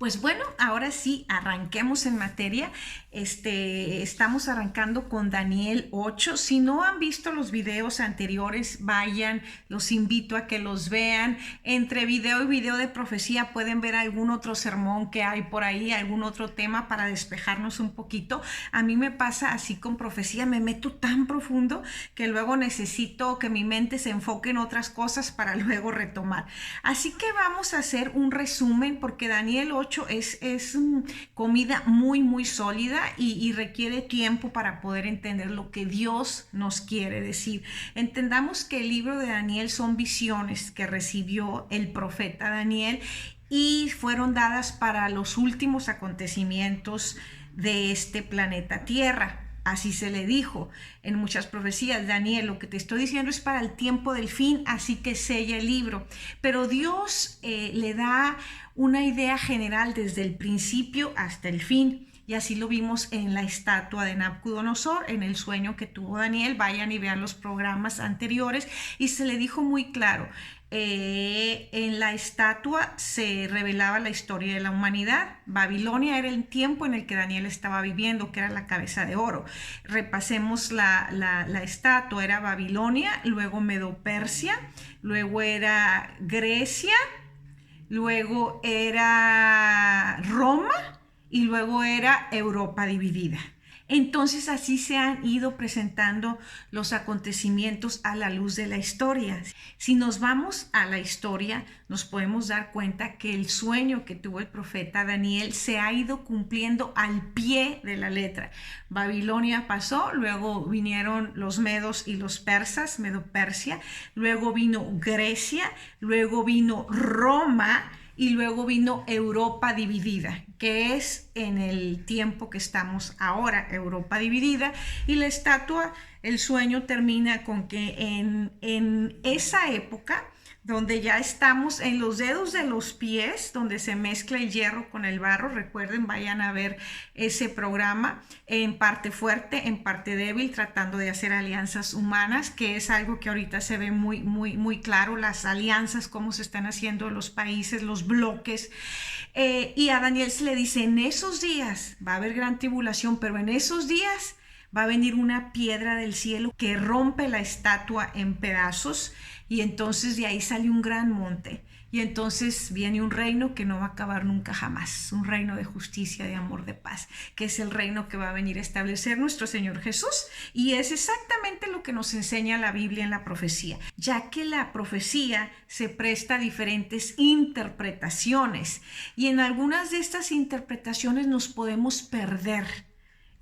Pues bueno, ahora sí, arranquemos en materia. Estamos arrancando con Daniel 8. Si no han visto los videos anteriores, vayan, los invito a que los vean. Entre video y video de profecía pueden ver algún otro sermón que hay por ahí, algún otro tema para despejarnos un poquito. A mí me pasa así con profecía, me meto tan profundo que luego necesito que mi mente se enfoque en otras cosas para luego retomar. Así que vamos a hacer un resumen porque Daniel 8 es comida muy sólida y requiere tiempo para poder entender lo que Dios nos quiere decir. Entendamos que el libro de Daniel son visiones que recibió el profeta Daniel y fueron dadas para los últimos acontecimientos de este planeta Tierra. Así se le dijo en muchas profecías: Daniel, lo que te estoy diciendo es para el tiempo del fin, así que sella el libro. Pero Dios le da una idea general desde el principio hasta el fin. Y así lo vimos en la estatua de Nabucodonosor, en el sueño que tuvo Daniel. Vayan y vean los programas anteriores. Y se le dijo muy claro, en la estatua se revelaba la historia de la humanidad. Babilonia era el tiempo en el que Daniel estaba viviendo, que era la cabeza de oro. Repasemos la estatua: era Babilonia, luego Medo-Persia, luego era Grecia, luego era Roma y luego era Europa dividida. Entonces así se han ido presentando los acontecimientos a la luz de la historia. Si nos vamos a la historia, nos podemos dar cuenta que el sueño que tuvo el profeta Daniel se ha ido cumpliendo al pie de la letra. Babilonia pasó, luego vinieron los medos y los persas, Medo-Persia, luego vino Grecia, luego vino Roma y luego vino Europa dividida, que es en el tiempo que estamos ahora, Europa dividida. Y la estatua, el sueño termina con que en esa época, donde ya estamos en los dedos de los pies, donde se mezcla el hierro con el barro. Recuerden, vayan a ver ese programa, en parte fuerte, en parte débil, tratando de hacer alianzas humanas, que es algo que ahorita se ve muy claro, las alianzas, cómo se están haciendo los países, los bloques. Y a Daniel se le dice: en esos días va a haber gran tribulación, pero en esos días va a venir una piedra del cielo que rompe la estatua en pedazos, y entonces de ahí sale un gran monte, y entonces viene un reino que no va a acabar nunca jamás, un reino de justicia, de amor, de paz, que es el reino que va a venir a establecer nuestro Señor Jesús. Y es exactamente lo que nos enseña la Biblia en la profecía, ya que la profecía se presta a diferentes interpretaciones, y en algunas de estas interpretaciones nos podemos perder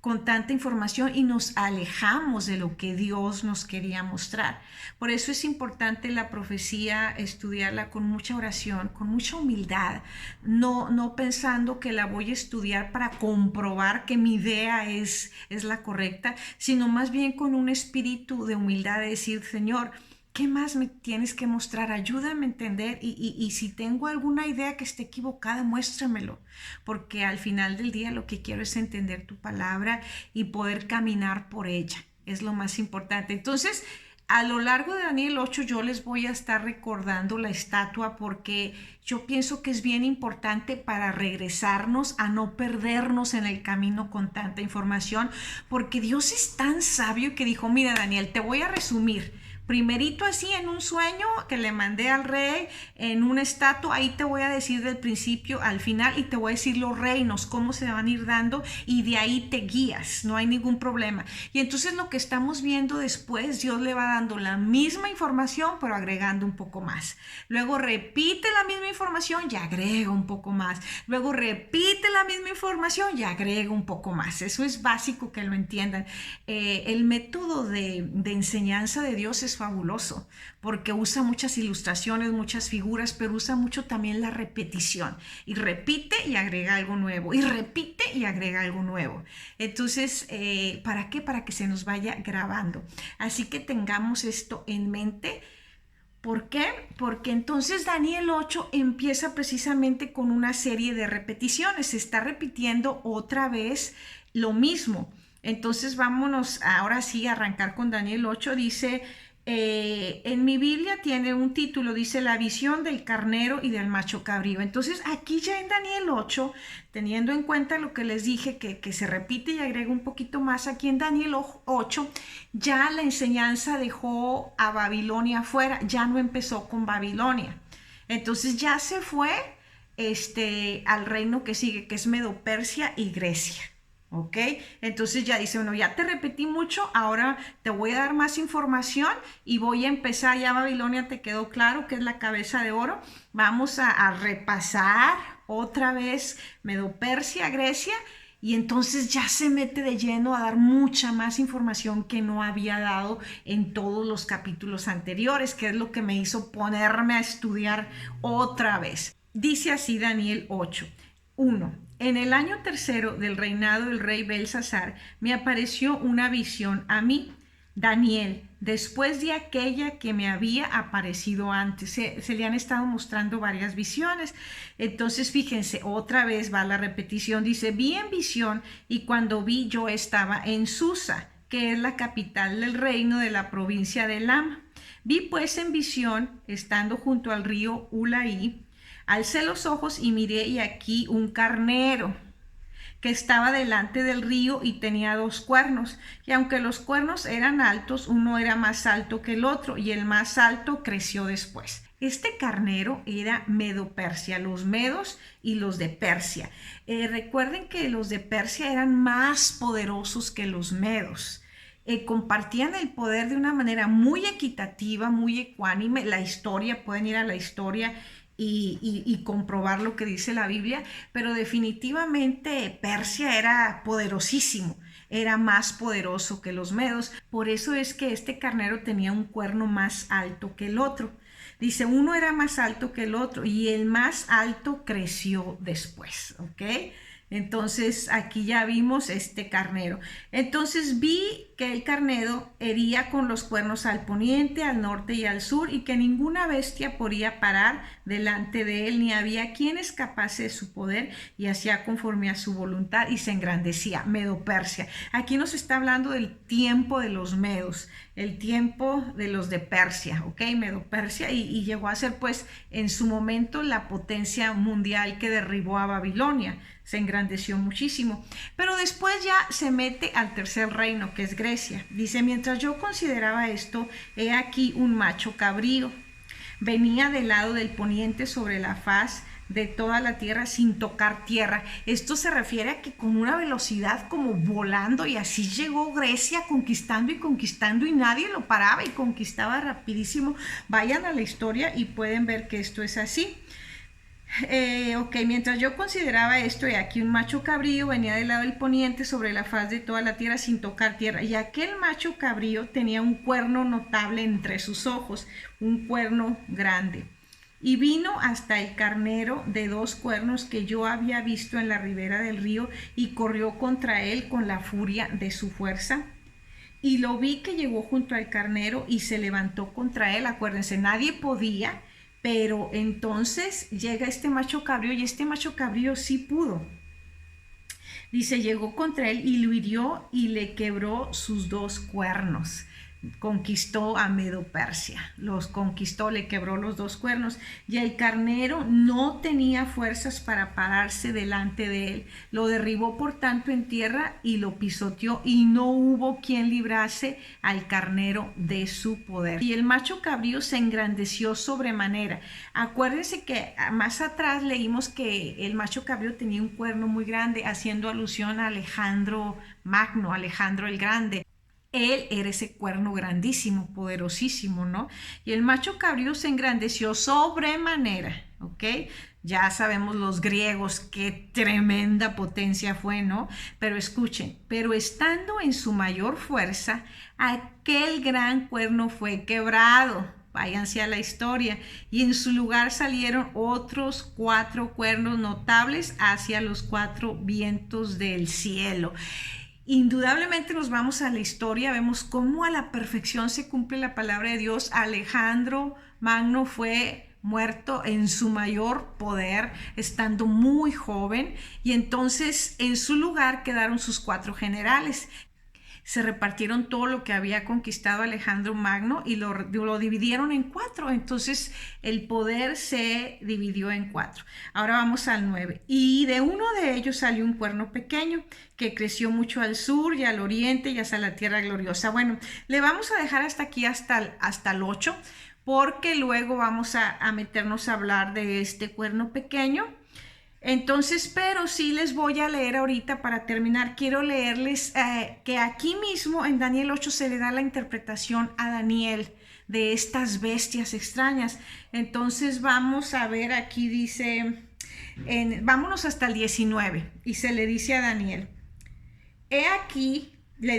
con tanta información y nos alejamos de lo que Dios nos quería mostrar. Por eso es importante la profecía, estudiarla con mucha oración, con mucha humildad, no pensando que la voy a estudiar para comprobar que mi idea es la correcta, sino más bien con un espíritu de humildad, de decir: Señor, ¿qué más me tienes que mostrar? Ayúdame a entender, y si tengo alguna idea que esté equivocada, muéstramelo, porque al final del día lo que quiero es entender tu palabra y poder caminar por ella. Es lo más importante. Entonces, a lo largo de Daniel 8 yo les voy a estar recordando la estatua, porque yo pienso que es bien importante para regresarnos, a no perdernos en el camino con tanta información, porque Dios es tan sabio que dijo: mira, Daniel, te voy a resumir. Primerito, así en un sueño que le mandé al rey, en una estatua, ahí te voy a decir del principio al final, y te voy a decir los reinos, cómo se van a ir dando, y de ahí te guías, no hay ningún problema. Y entonces lo que estamos viendo después, Dios le va dando la misma información, pero agregando un poco más. Luego repite la misma información y agrega un poco más. Luego repite la misma información y agrega un poco más. Eso es básico que lo entiendan. El método de enseñanza de Dios es fabuloso, porque usa muchas ilustraciones, muchas figuras, pero usa mucho también la repetición, y repite y agrega algo nuevo, y repite y agrega algo nuevo. Entonces, ¿para qué? Para que se nos vaya grabando. Así que tengamos esto en mente. ¿Por qué? Porque entonces Daniel 8 empieza precisamente con una serie de repeticiones, se está repitiendo otra vez lo mismo. Entonces vámonos ahora sí a arrancar con Daniel 8. Dice: En mi Biblia tiene un título, dice La visión del carnero y del macho cabrío. Entonces aquí ya en Daniel 8, teniendo en cuenta lo que les dije, que se repite y agrega un poquito más, aquí en Daniel 8, ya la enseñanza dejó a Babilonia fuera, ya no empezó con Babilonia. Entonces ya se fue al reino que sigue, que es Medo-Persia y Grecia. ¿Ok? Entonces ya dice, bueno, ya te repetí mucho, ahora te voy a dar más información y voy a empezar, ya Babilonia te quedó claro que es la cabeza de oro, vamos a repasar otra vez Medo-Persia, Grecia, y entonces ya se mete de lleno a dar mucha más información que no había dado en todos los capítulos anteriores, que es lo que me hizo ponerme a estudiar otra vez. Dice así Daniel 8. 1. En el año tercero del reinado del rey Belsasar me apareció una visión a mí, Daniel, después de aquella que me había aparecido antes. Se le han estado mostrando varias visiones. Entonces, fíjense, otra vez va la repetición. Dice, vi en visión y cuando vi yo estaba en Susa, que es la capital del reino de la provincia de Elam. Vi pues en visión, estando junto al río Ulaí, alcé los ojos y miré y aquí un carnero que estaba delante del río y tenía 2 cuernos. Y aunque los cuernos eran altos, uno era más alto que el otro y el más alto creció después. Este carnero era Medo-Persia, los medos y los de Persia. Recuerden que los de Persia eran más poderosos que los medos. Compartían el poder de una manera muy equitativa, muy ecuánime. La historia, pueden ir a la historia y comprobar lo que dice la Biblia, pero definitivamente Persia era poderosísimo, era más poderoso que los medos. Por eso es que este carnero tenía un cuerno más alto que el otro. Dice, uno era más alto que el otro y el más alto creció después, ¿ok? Entonces aquí ya vimos este carnero. Entonces vi que el carnero hería con los cuernos al poniente, al norte y al sur, y que ninguna bestia podía parar delante de él, ni había quien escapase de su poder, y hacía conforme a su voluntad y se engrandecía. Medo-Persia. Aquí nos está hablando del tiempo de los medos, el tiempo de los de Persia, ¿ok? Medo-Persia, y llegó a ser pues en su momento la potencia mundial que derribó a Babilonia. Se engrandeció muchísimo, pero después ya se mete al tercer reino, que es Grecia. Dice, mientras yo consideraba esto, he aquí un macho cabrío. Venía del lado del poniente sobre la faz de toda la tierra sin tocar tierra. Esto se refiere a que con una velocidad como volando, y así llegó Grecia conquistando y nadie lo paraba y conquistaba rapidísimo. Vayan a la historia y pueden ver que esto es así. Ok, mientras yo consideraba esto, y aquí un macho cabrío venía del lado del poniente sobre la faz de toda la tierra sin tocar tierra, y aquel macho cabrío tenía un cuerno notable entre sus ojos, un cuerno grande, y vino hasta el carnero de 2 cuernos que yo había visto en la ribera del río, y corrió contra él con la furia de su fuerza. Y lo vi que llegó junto al carnero y se levantó contra él. Acuérdense, nadie podía. Pero entonces llega este macho cabrío, y este macho cabrío sí pudo. Dice, llegó contra él y lo hirió y le quebró sus 2 cuernos. Conquistó a Medo-Persia, los conquistó, le quebró los 2 cuernos, y el carnero no tenía fuerzas para pararse delante de él. Lo derribó por tanto en tierra y lo pisoteó, y no hubo quien librase al carnero de su poder. Y el macho cabrío se engrandeció sobremanera. Acuérdense que más atrás leímos que el macho cabrío tenía un cuerno muy grande, haciendo alusión a Alejandro Magno, Alejandro el Grande. Él era ese cuerno grandísimo, poderosísimo, ¿no? Y el macho cabrío se engrandeció sobremanera, ¿ok? Ya sabemos los griegos qué tremenda potencia fue, ¿no? Pero escuchen, pero estando en su mayor fuerza, aquel gran cuerno fue quebrado. Váyanse a la historia. Y en su lugar salieron otros 4 cuernos notables hacia los 4 vientos del cielo. Indudablemente nos vamos a la historia, vemos cómo a la perfección se cumple la palabra de Dios. Alejandro Magno fue muerto en su mayor poder, estando muy joven, y entonces en su lugar quedaron sus 4 generales. se repartieron todo lo que había conquistado Alejandro Magno y lo dividieron en 4. Entonces el poder se dividió en 4. Ahora vamos al 9. Y de uno de ellos salió un cuerno pequeño que creció mucho al sur y al oriente y hasta la tierra gloriosa. Bueno, le vamos a dejar hasta aquí, hasta el 8, porque luego vamos a meternos a hablar de este cuerno pequeño. Entonces, pero sí les voy a leer ahorita para terminar. Quiero leerles que aquí mismo en Daniel 8 se le da la interpretación a Daniel de estas bestias extrañas. Entonces vamos a ver, aquí dice, vámonos hasta el 19 y se le dice a Daniel, he aquí, le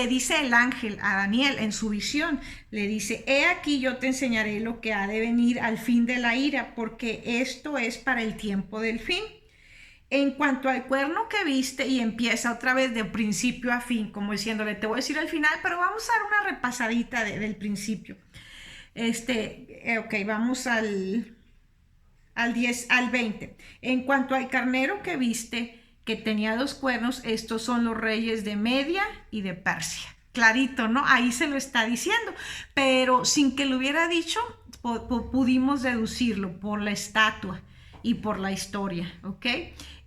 dice el ángel a Daniel en su visión, le dice, he aquí yo te enseñaré lo que ha de venir al fin de la ira, porque esto es para el tiempo del fin. En cuanto al cuerno que viste, y empieza otra vez de principio a fin, como diciéndole, te voy a decir al final, pero vamos a dar una repasadita del principio. Ok, vamos al 20. En cuanto al carnero que viste, que tenía 2 cuernos, estos son los reyes de Media y de Persia. Clarito, ¿no? Ahí se lo está diciendo, pero sin que lo hubiera dicho, pudimos deducirlo por la estatua y por la historia, ¿ok?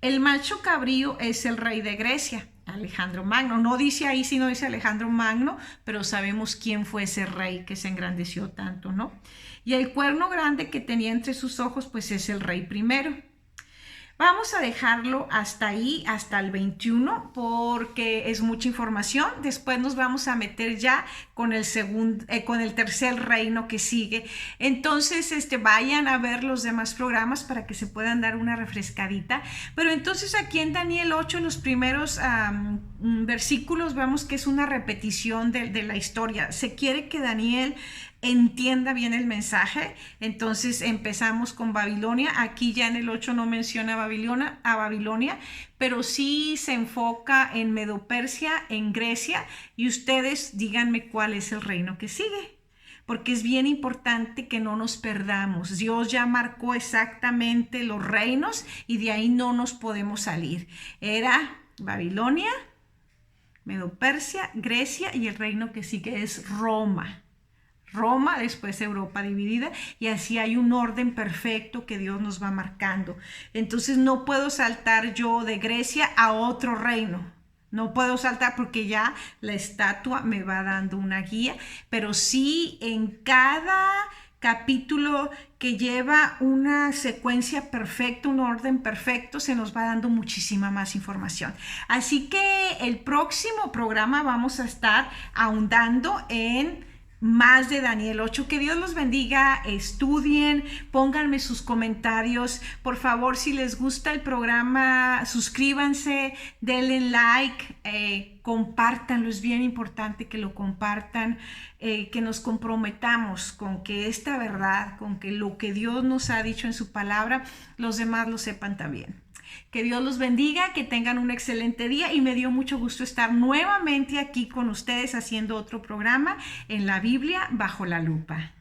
El macho cabrío es el rey de Grecia, Alejandro Magno. No dice ahí, sino dice Alejandro Magno, pero sabemos quién fue ese rey que se engrandeció tanto, ¿no? Y el cuerno grande que tenía entre sus ojos, pues es el rey primero. Vamos a dejarlo hasta ahí, hasta el 21, porque es mucha información. Después nos vamos a meter ya con el tercer reino que sigue. Entonces, vayan a ver los demás programas para que se puedan dar una refrescadita. Pero entonces aquí en Daniel 8, los primeros versículos, vemos que es una repetición de la historia. Se quiere que Daniel entienda bien el mensaje. Entonces empezamos con Babilonia. Aquí ya en el 8 no menciona a Babilonia, pero sí se enfoca en Medo-Persia, en Grecia, y ustedes díganme cuál es el reino que sigue, porque es bien importante que no nos perdamos. Dios ya marcó exactamente los reinos y de ahí no nos podemos salir. Era Babilonia, Medo-Persia, Grecia, y el reino que sigue es Roma. Roma, después Europa dividida, y así hay un orden perfecto que Dios nos va marcando. Entonces no puedo saltar yo de Grecia a otro reino. No puedo saltar porque ya la estatua me va dando una guía, pero sí en cada capítulo que lleva una secuencia perfecta, un orden perfecto, se nos va dando muchísima más información. Así que el próximo programa vamos a estar ahondando en más de Daniel 8. Que Dios los bendiga, estudien, pónganme sus comentarios. Por favor, si les gusta el programa, suscríbanse, denle like, compártanlo. Es bien importante que lo compartan, que nos comprometamos con que esta verdad, con que lo que Dios nos ha dicho en su palabra, los demás lo sepan también. Que Dios los bendiga, que tengan un excelente día, y me dio mucho gusto estar nuevamente aquí con ustedes haciendo otro programa en la Biblia bajo la lupa.